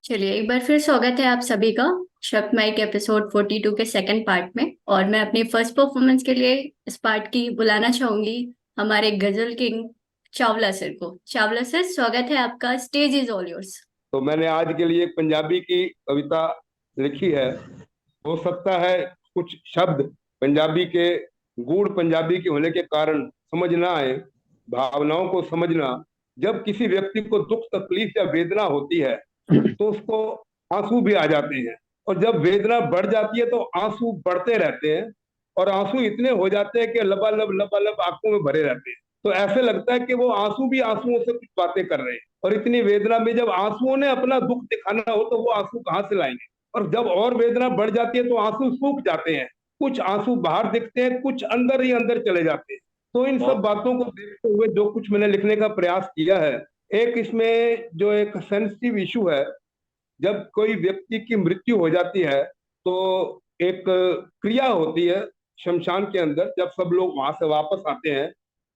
चलिए एक बार फिर स्वागत है आप सभी का शब्द माइक एपिसोड 42 के सेकंड पार्ट में। और मैं अपनी फर्स्ट परफॉर्मेंस के लिए इस पार्ट की बुलाना चाहूंगी हमारे गजल किंग चावला सर को। चावला सर, स्वागत है आपका। Stage is all yours. तो मैंने आज के लिए एक पंजाबी की कविता लिखी है। हो सकता है कुछ शब्द पंजाबी के गूढ़ पंजाबी के होने के कारण समझ ना आए, भावनाओं को समझना। जब किसी व्यक्ति को दुख तकलीफ या वेदना होती है तो उसको आंसू भी आ जाते हैं, और जब वेदना बढ़ जाती है तो आंसू बढ़ते रहते हैं, और आंसू इतने हो जाते हैं कि लबालब आंखों में भरे रहते हैं। तो ऐसे लगता है कि वो आंसू भी आंसुओं से कुछ बातें कर रहे हैं, और इतनी वेदना में जब आंसुओं ने अपना दुख दिखाना हो तो वो आंसू कहाँ से लाएंगे। और जब और वेदना बढ़ जाती है तो आंसू सूख जाते हैं। कुछ आंसू बाहर दिखते हैं, कुछ अंदर ही अंदर चले जाते हैं। तो इन सब बातों को देखते हुए जो कुछ मैंने लिखने का प्रयास किया है, एक इसमें जो एक सेंसिटिव इशू है, जब कोई व्यक्ति की मृत्यु हो जाती है तो एक क्रिया होती है शमशान के अंदर। जब सब लोग वहां से वापस आते हैं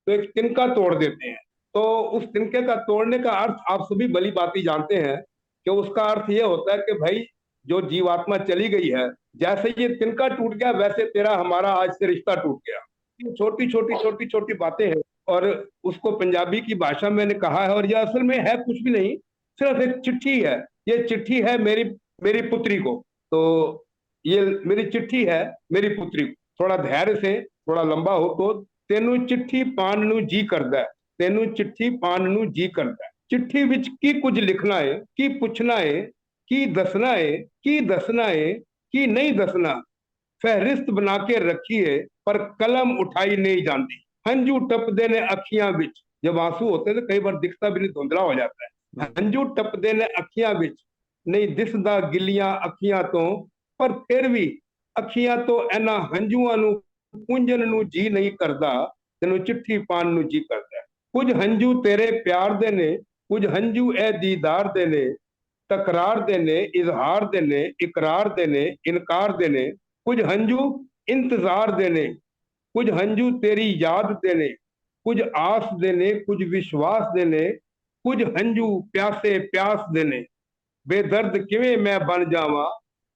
तो एक तिनका तोड़ देते हैं। तो उस तिनके का तोड़ने का अर्थ आप सभी भली भांति जानते हैं कि उसका अर्थ ये होता है कि भाई, जो जीवात्मा चली गई है, जैसे ये तिनका टूट गया वैसे तेरा हमारा आज से रिश्ता टूट गया। ये छोटी छोटी छोटी छोटी बातें हैं, और उसको पंजाबी की भाषा में मैंने कहा है। और यह असल में है कुछ भी नहीं, सिर्फ एक चिट्ठी है। ये चिट्ठी है मेरी मेरी पुत्री को। तो ये मेरी चिट्ठी है मेरी पुत्री को। थोड़ा धैर्य से, थोड़ा लंबा हो तो। तेनू चिट्ठी पान नू जी करदा है, तेनू चिट्ठी पान नू जी करदा है। चिट्ठी विच की कुछ लिखना है, की पुछना है, की दसना है, की दसना है, की नहीं दसना। फहरिस्त बना के रखी है पर कलम उठाई नहीं जाती। हंजू टपदे ने अखियां विच। जब आंसू होते हैं तो कई बार दिखता भी नहीं, धुंधला हो जाता है। हंजू टपदे ने अखियां विच, नहीं दिसदा गिलियां अखियां तो, पर फिर भी अखियां तो इन्हां हंजुआं नू पूंजन नू जी नहीं करदा। तेनू चिट्ठी पान नू जी करदा है। कुछ हंजू तेरे प्यार दे ने, कुछ हंजू ए दीदार दे ने, तकरार दे ने, इजहार दे ने, इकरार दे ने, इनकार दे ने। कुछ हंजू इंतजार देने, कुछ हंजू तेरी याद देने, कुछ आस देने, कुछ विश्वास देने, कुछ हंजू प्यासे प्यास देने। बेदर्द किवें मैं बन जावा,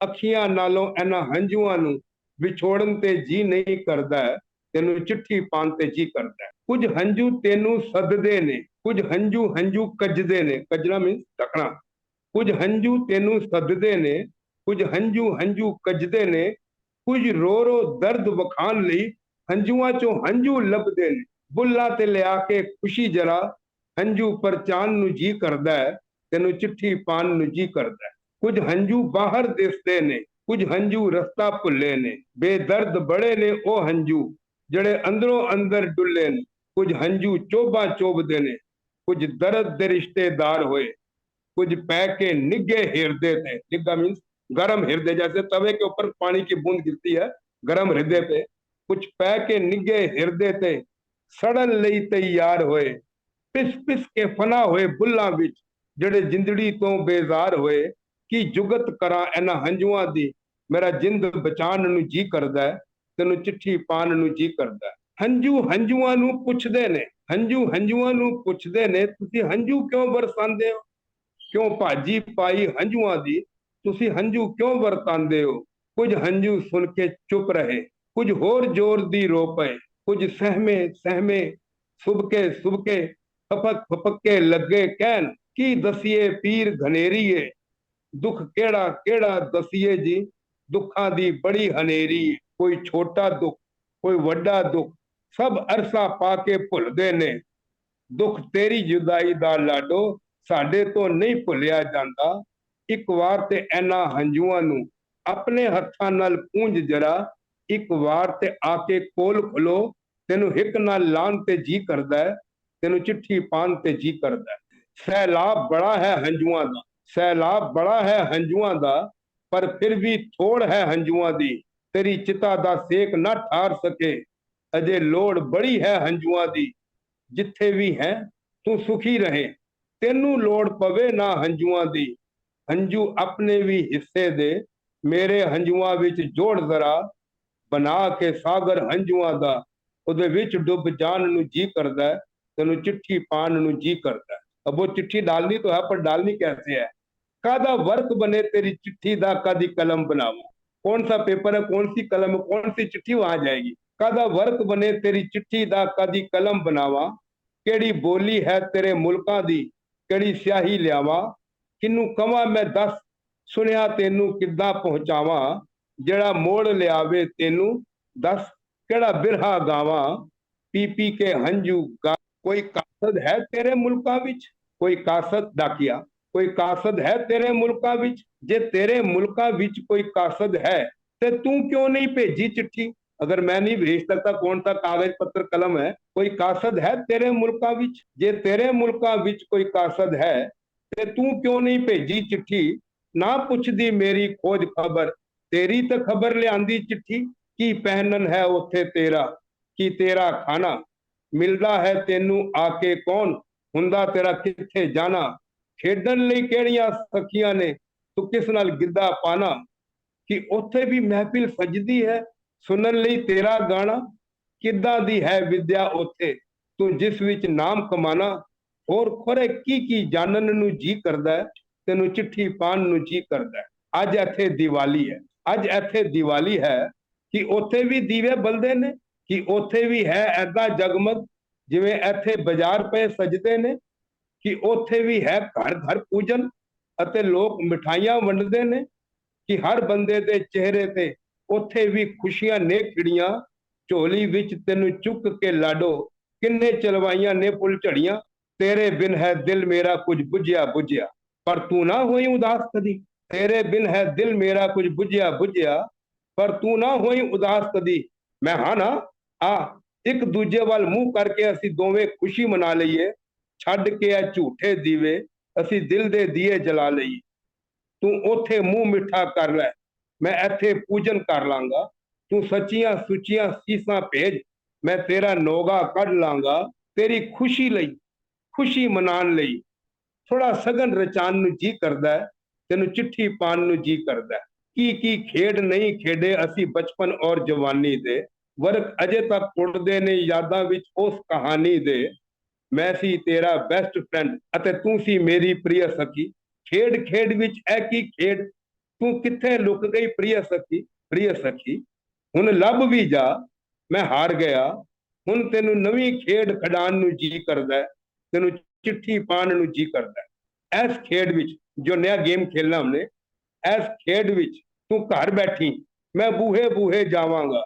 अखियां नालों इन्हां हंजुआं नू विछोड़न ते जी नहीं करदा है। तेनू चिट्ठी पान ते जी करदा है। कुछ हंजू तेनू सददे ने, कुछ हंजू हंजू कजदे ने, कजना मीन ढकना। कुछ हंजू तेनू सददे ने, कुछ हंजू हंजू कजदे ने। कुछ रो रो दर्द वखान लई हंजुआं चो हंजू लभदे ने। बुल्ला ते लिया के खुशी जरा, हंजू परचान नू जी करदा है। तेनू चिट्ठी पान नू जी करदा है। कुछ हंजू बाहर दिसदे ने, कुछ हंजू रस्ता भुल्ले ने। बेदर्द बड़े ने ओ हंजू जड़े अंदरों अंदर डुल्ले ने। कुछ हंजू चोबा चोबदे ने, कुछ दर्द दे रिश्तेदार होए। कुछ पै के निगे हृदय थे, निगा मीन्स गर्म हृदय, जैसे तवे के ऊपर पानी की बूंद गिरती है गर्म हृदय पे। कुछ पै के निगे हृदय थे सड़न लई तैयार होए। पिस पिस के फना होए बुल्ला विच जड़े जिंदड़ी तो बेजार होए। की जुगत करा इन्हां हंजुआं दी, मेरा जिंद बचान नू जी करदा है। तेनू चिट्ठी पान नू जी करदा है। हंजू हंजुआं नू पुछदे ने, हंजू हंजुआं नू पुछदे ने, तुसी हंजू क्यों बरसांदे हो। क्यों भाजी पाई हंजुआं दी, तुसी हंजू क्यों वरतांदे हो। कुछ हंजू सुन के चुप रहे, कुछ होर जोर दी रो पए। कुछ सहमे सहमे सुबके फपक फपक के लगे कहन, की दसिए पीर घनेरीए। दुख केड़ा केड़ा दसिए जी, दुखा दी बड़ी हनेरी। कोई छोटा दुख, कोई वड्डा दुख, सब अरसा पाके भुल गए ने। दुख तेरी जुदाई दा लाडो, साडे तो नहीं भुलिया जांदा। एक वार ते इन्हां हंजुआं नू अपने हत्थां नाल पूंज जरा। एक वार ते आके कोल खलो, तेनू हिक नाल लान ते जी करदा है। तेनू चिट्ठी पान ते जी करदा है। सैलाब बड़ा है हंजुआं दा, सैलाब बड़ा है हंजुआं दा, पर फिर भी थोड़ है हंजुआं दी। तेरी चिता दा सेक ना ठार सके, अजे लोड़ बड़ी है हंजुआं दी। जिथे भी है तू सुखी रहे, तेनू लोड़ पवे ना हंजुआं दी। हंजू अपने भी हिस्से दे, मेरे हंजुआं विच जोड़ जरा। बना के सागर हंजुआं दा, उहदे विच डुब जान नू जी करदा है। तेनू चिट्ठी पान नू जी करदा है। अब वो चिट्ठी डालनी तो है, पर डालनी कैसे है। कादा वर्क बने तेरी चिट्ठी दा कादी कलम बनावा। कौन सा पेपर है, कौन सी कलम, कौन सी चिट्ठी वहां जाएगी। कादा वर्क बने तेरी चिट्ठी दा कादी कलम बनावा, केड़ी बोली है तेरे मुल्कां दी केड़ी स्याही लियावा, किन्नू कवां मैं दस सुनिया तेनू किद्दां पहुंचावा, जेड़ा मोड़ लियावे तेनू दस केड़ा बिरहा गावा, पी पी के हंजू गा। कोई कासद है तेरे मुल्कां विच, कोई कासद डाकिया, कोई कासद है तेरे मुल्कां विच, जे तेरे मुल्कां विच कोई कासद है ते तू क्यों नहीं भेजी चिट्ठी। अगर मैं नहीं भेज सकता, कौन सा कागज पत्र कलम है। कोई कासद है तेरे मुल्कां विच, जे तेरे मुल्कां विच कोई कासद है ते तू क्यों नहीं भेजी चिट्ठी। ना पुछदी मेरी खोज खबर, तेरी तो खबर लियांदी चिट्ठी। की पहनन है उथे तेरा, की तेरा खाना, मिलदा है तेनू आके कौन, हुंदा तेरा किथे जाना। खेडन लई केड़ियां सखियां ने तू किस नाल गिद्दा पाना, कि उथे भी महफिल सजदी है सुनन लई तेरा गाना। किद्दां दी है विद्या उथे तू जिस विच नाम कमाना, और खोरे की जानन नू जी करदा है, तेनू चिट्ठी पान नू जी करदा है। अज इथे दिवाली है, अज इथे दिवाली है, कि उथे भी दीवे बलदे ने, कि उथे भी है ऐदा जगमग जिवें इथे बाजार पे सजदे ने, कि उथे भी है घर घर पूजन ਅਤੇ ਲੋਕ ਮਿਠਾਈਆਂ ਵੰਡਦੇ ਨੇ, ਕਿ ਹਰ ਬੰਦੇ ਦੇ ਚਿਹਰੇ ਤੇ ਉਥੇ ਵੀ ਖੁਸ਼ੀਆਂ ਨੇ ਖਿੜੀਆਂ। ਝੋਲੀ ਵਿੱਚ ਤੈਨੂੰ ਚੁੱਕ ਕੇ ਲਾਡੋ ਕਿੰਨੇ ਚਲਵਾਈਆਂ ਨੇ ਫੁੱਲ ਝੜੀਆਂ। ਤੇਰੇ ਬਿਨ ਹੈ ਦਿਲ ਮੇਰਾ ਕੁਝ ਬੁਝਿਆ ਬੁਝਿਆ, ਪਰ ਤੂੰ ਨਾ ਹੋਈ ਉਦਾਸ ਕਦੀ। ਤੇਰੇ ਬਿਨ ਹੈ ਦਿਲ ਮੇਰਾ ਕੁਝ ਬੁਝਿਆ ਬੁਝਿਆ, ਪਰ ਤੂੰ ਨਾ ਹੋਈ ਉਦਾਸ ਕਦੀ। ਮੈਂ ਹਾਂ ਨਾ, ਆ ਇੱਕ ਦੂਜੇ ਵੱਲ ਮੂੰਹ ਕਰਕੇ ਅਸੀਂ ਦੋਵੇਂ ਖੁਸ਼ੀ ਮਨਾ ਲਈਏ। ਛੱਡ ਕੇ ਇਹ ਝੂਠੇ ਦੀਵੇ ਅਸੀਂ ਦਿਲ ਦੇ ਦੀਏ ਜਲਾ ਲਈਏ। ਤੂੰ ਉਥੇ ਮੂੰਹ ਮਿੱਠਾ ਕਰ ਲੈ, ਮੈਂ ਇੱਥੇ ਪੂਜਨ ਕਰ ਲਾਂਗਾ। ਤੂੰ ਸੱਚੀਆਂ ਸੁੱਚੀਆਂ ਸੀਸਾਂ ਭੇਜ, ਮੈਂ ਤੇਰਾ ਨੋਗਾ ਕੱਢ ਲਾਂਗਾ। ਤੇਰੀ ਖੁਸ਼ੀ ਲਈ, ਖੁਸ਼ੀ ਮਨਾਉਣ ਲਈ ਥੋੜਾ ਸਗਨ ਰਚਾਨ ਨੂੰ ਜੀ ਕਰਦਾ ਹੈ, ਤੈਨੂੰ ਚਿੱਠੀ ਪਾਣ ਨੂੰ ਜੀ ਕਰਦਾ ਹੈ। ਕੀ ਖੇਡ ਨਹੀਂ ਖੇਡੇ ਅਸੀਂ ਬਚਪਨ ਔਰ ਜਵਾਨੀ ਦੇ, ਵਰਕ ਅਜੇ ਤੱਕ ਉੜਦੇ ਨੇ ਯਾਦਾਂ ਵਿੱਚ ਉਸ ਕਹਾਣੀ ਦੇ। ਮੈਂ ਸੀ ਤੇਰਾ ਬੈਸਟ ਫਰੈਂਡ ਅਤੇ ਤੂੰ ਸੀ ਮੇਰੀ ਪ੍ਰਿਯ ਸਖੀ। ਖੇਡ ਖੇਡ ਵਿੱਚ ਐ ਕੀ ਖੇਡ, ਤੂੰ ਕਿੱਥੇ ਲੁਕ ਗਈ ਪ੍ਰਿਯ ਸਖੀ। ਪ੍ਰਿਯ ਸਖੀ ਹੁਣ ਲੱਭ ਵੀ ਜਾ, ਮੈਂ ਹਾਰ ਗਿਆ। ਹੁਣ ਤੈਨੂੰ ਨਵੀਂ ਖੇਡ ਖਿਡਾਣ ਨੂੰ ਜੀ ਕਰਦਾ ਹੈ, ਤੈਨੂੰ चिट्ठी पान ਨੂੰ जी करता है। इस खेड विच जो नया गेम खेलना हमने, इस खेड विच तू घर बैठी मैं बूहे बूहे जावांगा।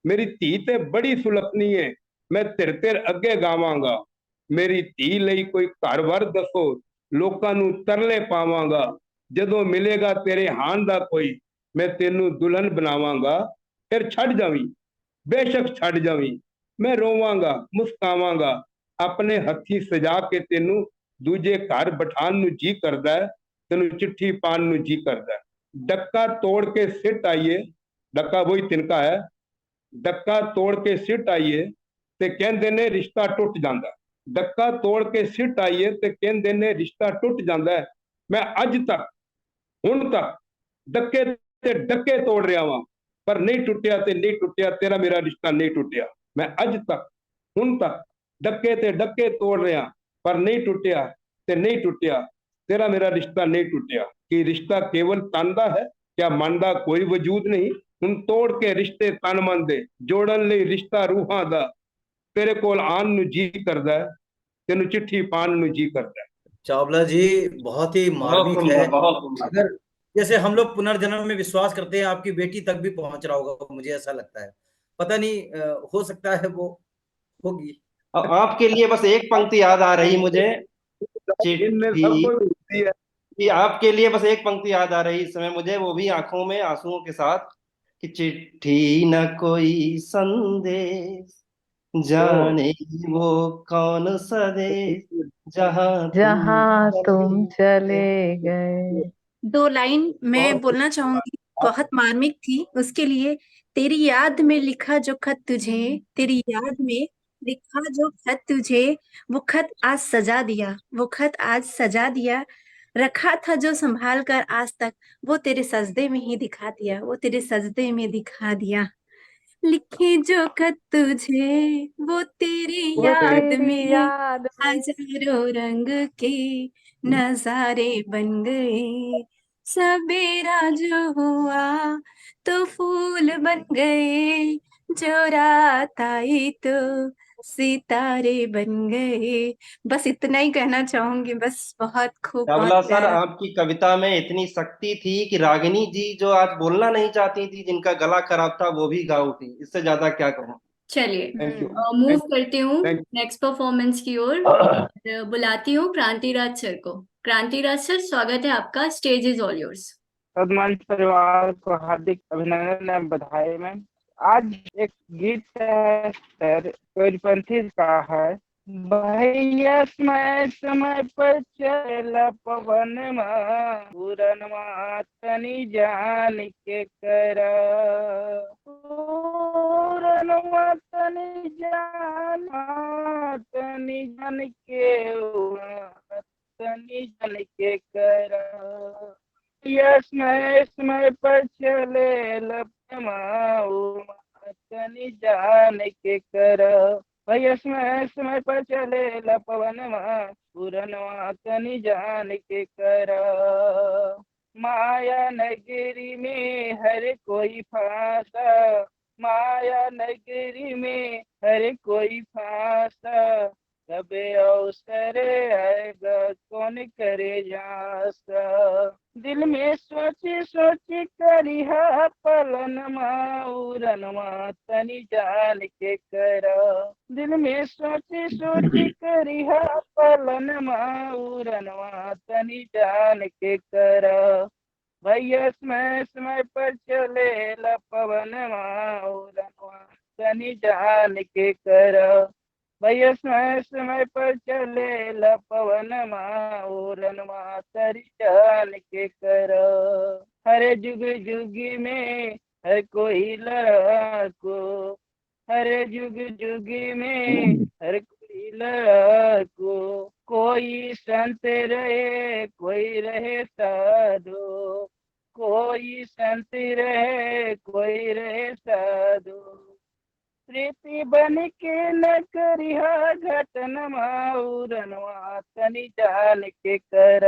मेरी धी ते बड़ी सुलखनी है, मैं तिर तिर अगे गावांगा। मेरी धी लई कोई घर वर दसो, लोकां नू तरले पावांगा। जदों मिलेगा तेरे हान दा कोई, मैं तेनू दुल्हन बनावांगा। फिर छड़ जावी, बेशक छड़ जावी, मैं रोवांगा मुस्कावांगा। अपने हथी सजा के तेनू दूजे घर बिठान नू जी करदा है, तेनू चिट्ठी पान नू जी करदा है। डक्का तोड़ के सिट आइए, डक्का वही तिनका है, डक्का तोड़ के सिट आइए ते कहंदे ने रिश्ता टुट जांदा। डक्का तोड़ के सिट आइए ते कहंदे ने रिश्ता टुट जांदा है। मैं अज तक हुण तक डक्के ते डक्के तोड़ रहा वां, पर नहीं टुटिया ते नहीं टुटिया, तेरा मेरा रिश्ता नहीं टुटिया। मैं अज तक हुण तक डक्के ते डक्के तोड़ रहा, पर नहीं टुटिया ते नहीं टुटिया, तेरा मेरा रिश्ता नहीं टुटिया। कि रिश्ता केवल तन दा है, क्या मन दा कोई वजूद नहीं। हुण तोड़ के रिश्ते तन मन दे, जोड़न लई रिश्ता रूहां दा। तेरे कोल आन नू जी करदा है, तेनू चिट्ठी पान नू जी करदा है। चावला जी बहुत ही बहुत मार्मिक है। सुंदर, बहुत सुंदर। अगर जैसे हम लोग पुनर्जन्म में विश्वास करते हैं, आपकी बेटी तक भी पहुंच रहा होगा, मुझे ऐसा लगता है। पता नहीं, हो सकता है वो होगी। आपके लिए बस एक पंक्ति याद आ रही मुझे, इनने चिट्ठी। सबको भेजी है। कि आपके लिए बस एक पंक्ति याद आ रही इस समय मुझे, वो भी आंखों में आंसुओं के साथ, कि चिट्ठी न कोई संदेश, जाने वो कौन सा देश, जहां जहाँ तुम चले गए। गए। 2 लाइन मैं बहुत बोलना चाहूंगी, बहुत मार्मिक थी उसके लिए। तेरी याद में लिखा जो खत तुझे, तेरी याद में लिखा जो खत तुझे, वो खत आज सजा दिया, वो खत आज सजा दिया। रखा था जो संभाल कर आज तक, वो तेरे सजदे में ही दिखा दिया, वो तेरे सजदे में दिखा दिया। लिखे जो खत तुझे वो तेरी वो याद तेरी में याद में हजारों रंग के नजारे बन गए। सवेरा जो हुआ तो फूल बन गए, जो रात आई तो सितारे बन गए। बस इतना ही कहना चाहूंगी। बस बहुत खूब, बहुत चावला सर, प्यारा। आपकी कविता में इतनी शक्ति थी कि रागिनी जी जो आज बोलना नहीं चाहती थी, जिनका गला खराब था, वो भी गा उठी। इससे ज्यादा क्या कहूँ। चलिए थैंक यू। मूव थैंक करती हूँ थैंक नेक्स्ट परफॉर्मेंस की ओर और बुलाती हूँ क्रांतिराज सर को। क्रांतिराज सर, स्वागत है आपका, स्टेज इज ऑल योर्स। सदमंच परिवार को हार्दिक अभिनंदन एवं बधाई। में आज एक गीत है सर, कोयलपंथी का है। भैया समय समय पर चला पवन पूरनमा तनी जान के करा, पूरनमा तनी जान के उड़ा, तनी जान के करा। समय समय पर चले लपमाऊ तनी जान के कर। भैया समय समय पर चले लपवनमा पूरनवा तनी जान के कर। माया नगरी में हर कोई फांसा, माया नगरी में हर कोई फांसा, कबे अवसर आएगा कौन करे जासा। दिल में सोची सोची करिहा पलनमा उरनमा तनी जान के करा। दिल में सोची सोची करिहा पलनमा उरनमा तनी जान के करा। भैया समय समय पर चले पवनमा उरनमा तनी जान के करा। भैया समय समय पर चले पवन माऊरनमा तरी जान के कर। हर जुग जुगी में हर कोई लड़को, हर जुग जुगी में हर कोई लड़को, कोई संत रहे कोई रहे साधु, कोई संत रहे कोई रहे साधु। प्रीति बन के न करिहा घटनमा उरनवा तनी जान के कर।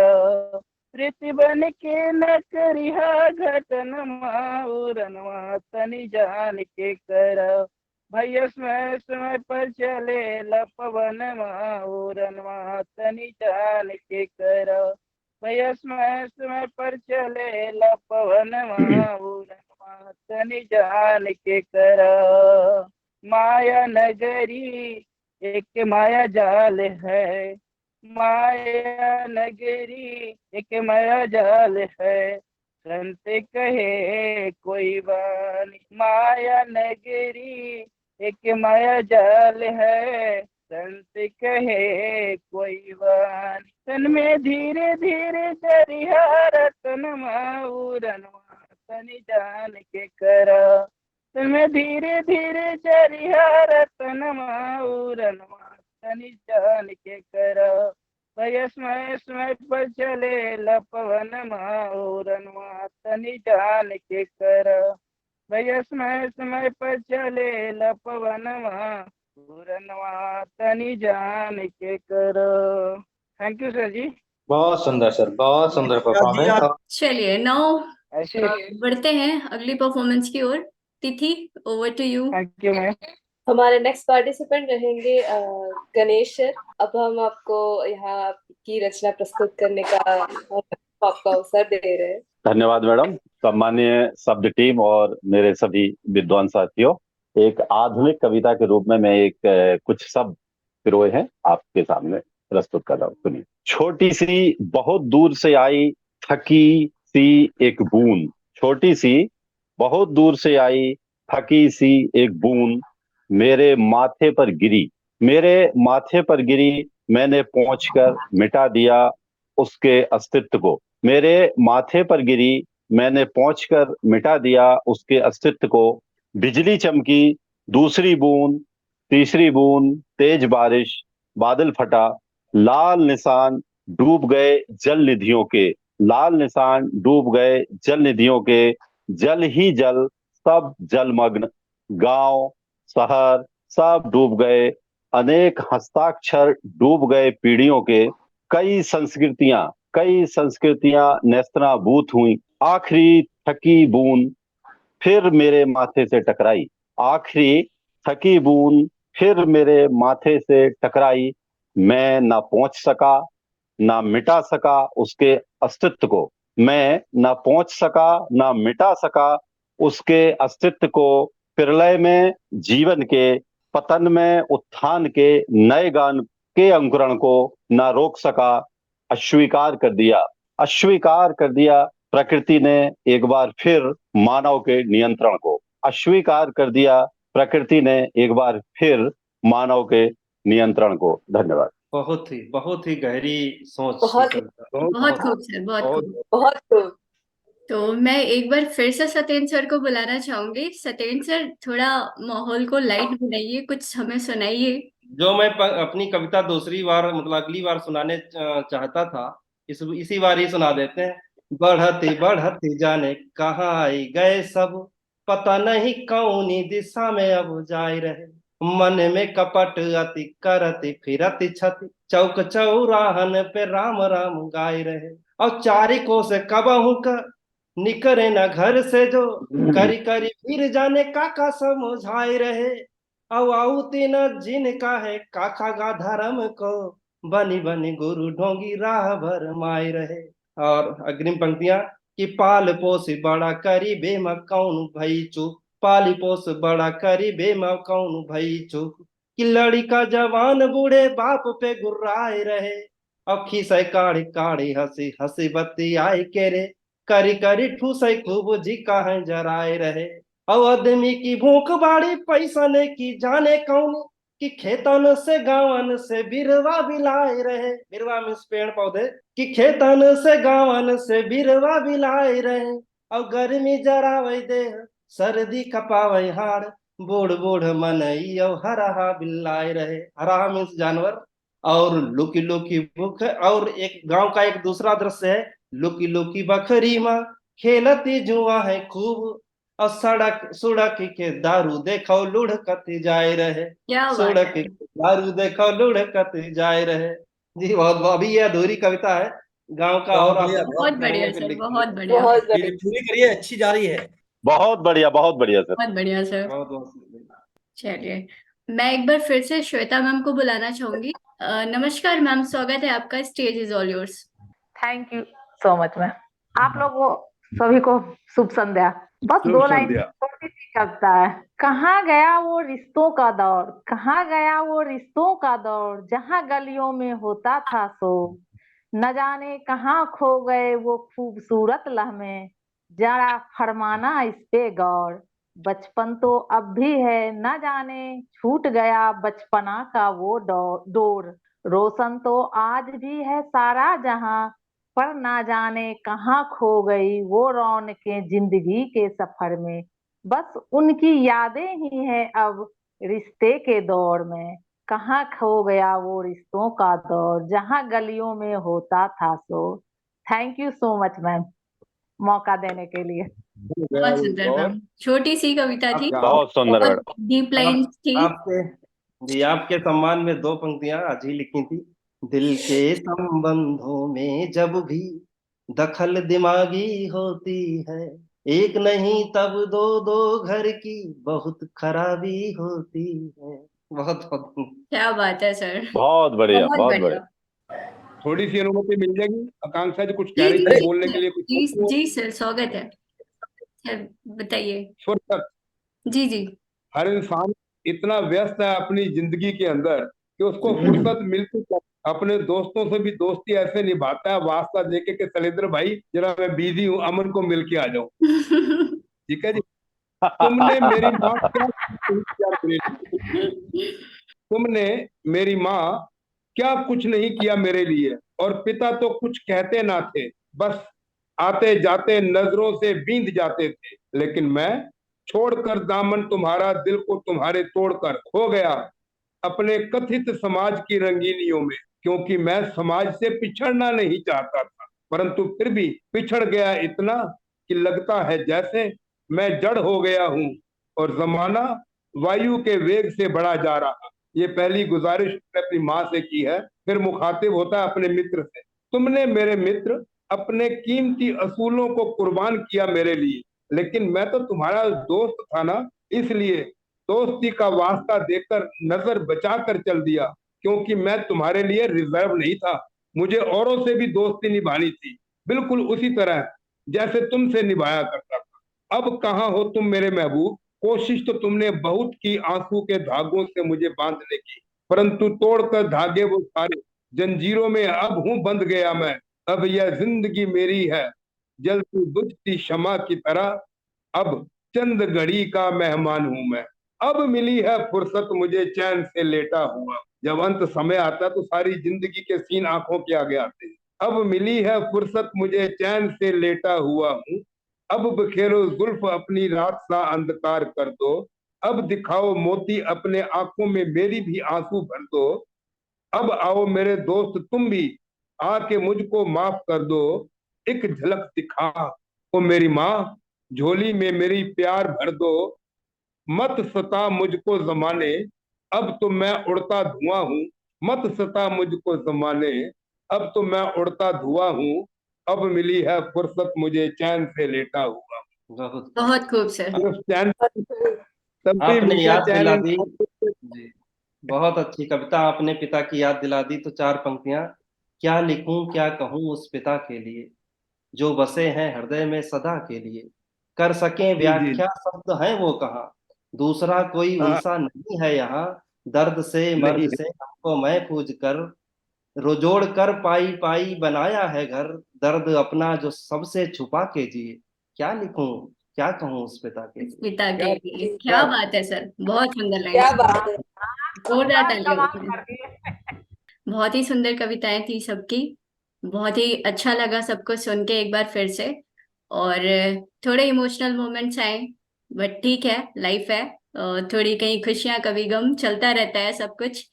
प्रीति बन के न करिहा घटनमा उरनवा तनी जान के कर। भैया समय समय पर चले लपवन उरनवा तनी जान के कर। भैया समय समय पर चले लपवन उरनवा तनी जान के कर। माया नगरी एक माया जाल है, माया नगरी एक माया जाल है, संत कहे कोई बानी। माया नगरी एक माया जाल है, संत कहे कोई बानी। तन में धीरे धीरे चरिहा रतन माऊरनवा तनी जान के करा। तुम्हें धीरे धीरे चरिहा रतन माऊरनवा तनी जान के कर। भैया समय समय पर चले लपवन माऊरनवा तनी जान के कर। भैया समय समय पर चले लपवन माऊरनवा तनी जान के कर। थैंक यू सर जी। बहुत सुंदर सर, बहुत सुंदर धन्यवाद जी। परफॉर्मेंस। चलिए नाउ ऐसे बढ़ते हैं अगली परफॉर्मेंस की ओर। Tithi, over to you. Thank you ma'am. हमारे नेक्स्ट पार्टिसिपेंट रहेंगे गणेश सर। अब हम आपको यहाँ की रचना प्रस्तुत करने का आपका अवसर दे रहे हैं। धन्यवाद मैडम। सम्मानीय शब्द टीम और मेरे सभी विद्वान साथियों, एक आधुनिक कविता के रूप में मैं एक कुछ शब्द पिरोए हैं आपके सामने प्रस्तुत कर रहा हूँ। सुनिए। छोटी सी बहुत दूर से आई थकी सी एक बूंद, छोटी सी बहुत दूर से आई थकी सी एक बूंद, मेरे माथे पर गिरी, मेरे माथे पर गिरी, मैंने पहुंचकर मिटा दिया उसके अस्तित्व को। मेरे माथे पर गिरी, मैंने पहुंचकर मिटा दिया उसके अस्तित्व को। बिजली चमकी, दूसरी बूंद, तीसरी बूंद, तेज बारिश, बादल फटा, लाल निशान डूब गए जल निधियों के, लाल निशान डूब गए जल निधियों के, जल ही जल सब जलमग्न, गांव, शहर सब डूब गए, अनेक हस्ताक्षर डूब गए पीढ़ियों के, कई संस्कृतियां नेस्तनाबूत हुई। आखिरी थकी बूंद फिर मेरे माथे से टकराई, आखिरी थकी बूंद फिर मेरे माथे से टकराई। मैं ना पहुंच सका, ना मिटा सका उसके अस्तित्व को, मैं ना पहुंच सका, ना मिटा सका उसके अस्तित्व को। प्रलय में जीवन के, पतन में उत्थान के, नए गान के अंकुरण को ना रोक सका। अस्वीकार कर दिया प्रकृति ने एक बार फिर मानव के नियंत्रण को, अस्वीकार कर दिया प्रकृति ने एक बार फिर मानव के नियंत्रण को। धन्यवाद। बहुत ही गहरी सोच बहुत की कविता। बहुत खूब सर, बहुत खूब। बहुत खूब। तो मैं एक बार फिर से सत्येंद्र सर को बुलाना चाहूंगी। सत्येंद्र सर, थोड़ा माहौल को लाइट बनाइए, कुछ हमें सुनाइए। जो मैं अपनी कविता दूसरी बार मतलब अगली बार सुनाने चाहता था, इसी बार ही सुना देते हैं। बढ़ती बढ़ती जाने कहाँ आई गए सब, पता नहीं कौनी दिशा में अब जाए रहे। मन में कपट अति करती फिरती छति, चौक चौराहन पे राम राम गाए रहे। और चारिकों से कबहू का निकरे न घर से जो, करी करी फिर जाने काका समझाए रहे। औती न जिनका है काका गा धर्म को, बनी बनी गुरु ढोंगी राह भर माए रहे। और अग्रिम पंक्तियां कि पाल पोस बड़ा करी बेमा कौन भई चूक, पाली पोस बड़ा करी बेमा कौन भई चूक। कि लड़का जवान बूढ़े बाप पे गुर्राए रहे, अखी से काढ़ी काढ़ी हंसी हंसी बत्ती आई के रे, करी करी ठूसे खूब जी कहाँ जराए रहे। और आदमी की भूख बाड़ी पैसा ने की जाने कौन, कि खेतन से गावन से बिरवा बिलाए रहे। बिरवा में पेड़ पौधे, कि खेतन से गावन से बिरवा बिलाए रहे। और गर्मी जरावे देह सर्दी कपावे हाड़, बूढ़ बूढ़ मनई और हरहा बिल्लाए रहे। हरहा मीन्स जानवर। और लुकी लुकी भूख। और एक गांव का एक दूसरा दृश्य है, लुकी लुकी बकरी माँ खेलती जुआ है खूब, और सड़क के दारू देखो लुढ़कत जाए रहे। क्या बात सड़क है। के दारू देखो लुढ़कत जाए रहे। जी बहुत, अभी ये अधूरी कविता है गांव का, बहुत और आप बढ़िया, बहुत बढ़िया फिर सर, लिखेंगे। बहुत बढ़िया, बहुत बढ़िया। पूरी करिए, अच्छी जा रही है। बहुत बढ़िया सर। बहुत बढ़िया सर। बहुत बहुत चलिए, मैं एक बार फिर से श्वेता मैम को बुलाना चाहूंगी। नमस्कार मैम, स्वागत है आपका, stage is all yours. Thank you so much ma'am. आप लोगों सभी को शुभ संध्या। बस शुभ 2 लाइन संध्या। छोटी सी कविता है। कहाँ गया वो रिश्तों का दौर, कहाँ गया वो रिश्तों का दौर, जहाँ गलियों में होता था सो, न जाने कहाँ खो गए वो खूबसूरत लम्हे, जरा फरमाना इस पे गौर। बचपन तो अब भी है, न जाने छूट गया बचपना का वो दौर। रोशन तो आज भी है सारा जहां, पर ना जाने कहाँ खो गई वो रौनकें जिंदगी के सफर में। बस उनकी यादें ही हैं अब रिश्ते के दौर में। कहाँ खो गया वो रिश्तों का दौर, जहाँ गलियों में होता था सो। Thank you so much ma'am, मौका देने के लिए। बहुत सुंदर मैम, छोटी सी कविता थी, बहुत सुंदर बहुत मैडम। डीप लाइंस थी। आपके जी आपके सम्मान में 2 पंक्तियां आज ही लिखी थी। दिल के संबंधों में जब भी दखल दिमागी होती है, एक नहीं तब दो, दो घर की बहुत खराबी होती है। बहुत बहुत क्या बात है सर, बहुत बढ़िया, बहुत बहुत बढ़िया। बढ़िया। थोड़ी सी अनुमति मिल जाएगी? आकांक्षा जी कुछ जी कह रही जी थी, बोलने के लिए कुछ जी जी सर, स्वागत है सर, बताइए। फुर्सत। जी जी। हर इंसान इतना व्यस्त है अपनी जिंदगी के अंदर कि उसको फुर्सत मिलती है, अपने दोस्तों से भी दोस्ती ऐसे निभाता है, वास्ता देके कि शैलेंद्र भाई जरा मैं बिजी हूँ, अमन को मिल के आ जाओ। ठीक है जी। तुमने मेरी माँ क्या नहीं किया मेरे लिए, तुमने मेरी माँ क्या कुछ नहीं किया मेरे लिए, और पिता तो कुछ कहते ना थे, बस आते जाते नजरों से बींध जाते थे। लेकिन मैं छोड़कर दामन तुम्हारा, दिल को तुम्हारे तोड़कर खो गया अपने कथित समाज की रंगीनियों में, क्योंकि मैं समाज से पिछड़ना नहीं चाहता था, परंतु फिर भी पिछड़ गया इतना कि लगता है जैसे मैं जड़ हो गया हूं और जमाना वायु के वेग से बढ़ा जा रहा। ये पहली गुजारिश उसने अपनी माँ से की है। फिर मुखातिब होता है अपने मित्र से, तुमने मेरे मित्र अपने कीमती असूलों को कुर्बान किया मेरे लिए, लेकिन मैं तो तुम्हारा दोस्त था ना, इसलिए दोस्ती का वास्ता देकर नजर बचा कर चल दिया, क्योंकि मैं तुम्हारे लिए रिजर्व नहीं था। मुझे औरों से भी दोस्ती निभानी थी, बिल्कुल उसी तरह जैसे तुमसे निभाया करता था। अब कहाँ हो तुम मेरे महबूब? कोशिश तो तुमने बहुत की आंसू के धागों से मुझे बांधने की, परंतु तोड़कर धागे वो सारे, जंजीरों में अब हूं बंध गया मैं। अब यह जिंदगी मेरी है जलती बुझती शमा की तरह, अब चंद घड़ी का मेहमान हूं मैं। अब मिली है फुर्सत मुझे चैन से लेटा हुआ। जब अंत समय आता तो सारी जिंदगी के सीन आंखों के आगे आते हैं। अब मिली है फुर्सत मुझे चैन से लेटा हुआ हूँ। अब बिखेरो जुल्फ अपनी रात सा अंधकार कर दो। अब दिखाओ मोती अपने आंखों में मेरी भी आंसू भर दो। अब आओ मेरे दोस्त तुम भी आके मुझको माफ कर दो। एक झलक दिखा ओ मेरी माँ, झोली में मेरी प्यार भर दो। मत सता मुझको जमाने, अब तो मैं उड़ता धुआं हूँ। मत सता मुझको जमाने, अब तो मैं उड़ता धुआं हूँ। अब मिली है फुर्सत मुझे चैन से लेटा हुआ। बहुत बहुत खूब सर। सिर्फ चैन तभी आपने मिलता याद चैन दिला दी जी, बहुत अच्छी कविता आपने पिता की याद दिला दी। तो 4 पंक्तियां, क्या लिखूं क्या कहूं उस पिता के लिए, जो बसे हैं हृदय में सदा के लिए, कर सकें जी जी व्याख्या शब्द हैं वो कहाँ, दूसरा कोई हाँ, उनसा नहीं है यहाँ, दर्द से नहीं मर्ज से हमको महफूज कर, रोजोड़ कर पाई पाई बनाया है घर, दर्द अपना जो सबसे छुपा के जिए, क्या लिखूं क्या कहूं उस पिता के इस लिए। पिता के क्या लिए क्या क्या बात है सर, बहुत सुंदर लाइन क्या थी। बात है। जोरदार कमाल तालियां कमाल बजाएं। कर दिए। बहुत ही सुंदर कविताएं थी सबकी। बहुत ही अच्छा लगा सबको सुन के एक बार फिर से। और थोड़े इमोशनल मोमेंट्स आए, बट ठीक है, लाइफ है। थोड़ी कहीं खुशियां कभी गम, चलता रहता है सब कुछ।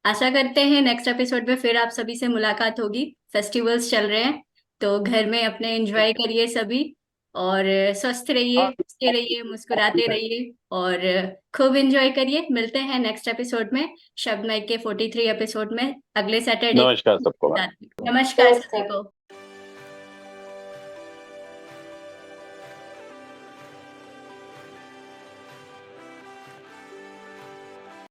आशा करते हैं नेक्स्ट एपिसोड में फिर आप सभी से मुलाकात होगी। फेस्टिवल्स चल रहे हैं तो घर में अपने एंजॉय करिए सभी। और स्वस्थ रहिए, हंसते रहिए, मुस्कुराते रहिए और खूब एंजॉय करिए। मिलते हैं नेक्स्ट एपिसोड में, शब्द माइक के 43 एपिसोड में, अगले सैटरडे। नमस्कार सबको। नमस्कार सभी नमस्कार। को।